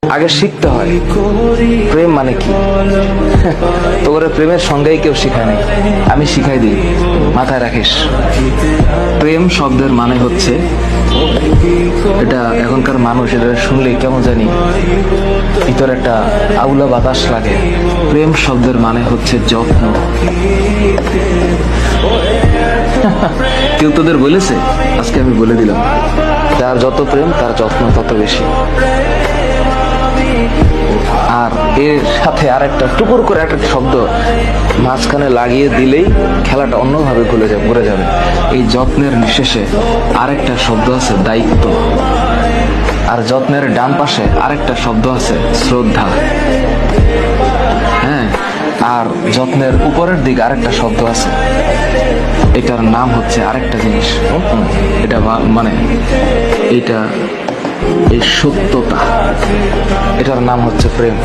আগে শিখতে হয় প্রেম মানে কি। তোর প্রেমের সঙ্গেই কেউ শিখায় নাই, আমি শিখাই দিই, মাথায় রাখিস। প্রেম শব্দের মানে হচ্ছে, এটা এখনকার মানুষ এটা শুনলে কেমন জানি ভিতরে একটা আউলা বাতাস লাগে। প্রেম শব্দের মানে হচ্ছে যত্ন। কেউ তোদের বলেছে? আজকে আমি বলে দিলাম, যার যত প্রেম তার যত্ন তত বেশি। আর এর সাথে আর একটা টুকুর করে একটা শব্দ মাঝখানে লাগিয়ে দিলেই খেলাটা অন্যভাবে ঘুরে যাবে। এই যত্নের নিঃশেষে আরেকটা শব্দ আছে দায়িত্ব, আর যত্নের ডান পাশে আরেকটা শব্দ আছে শ্রদ্ধা। হ্যাঁ, আর যত্নের উপরের দিকে আরেকটা শব্দ আছে, এটার নাম হচ্ছে আরেকটা জিনিস। এটা মানে এটা এই সত্যতা, এটার নাম হচ্ছে প্রেম।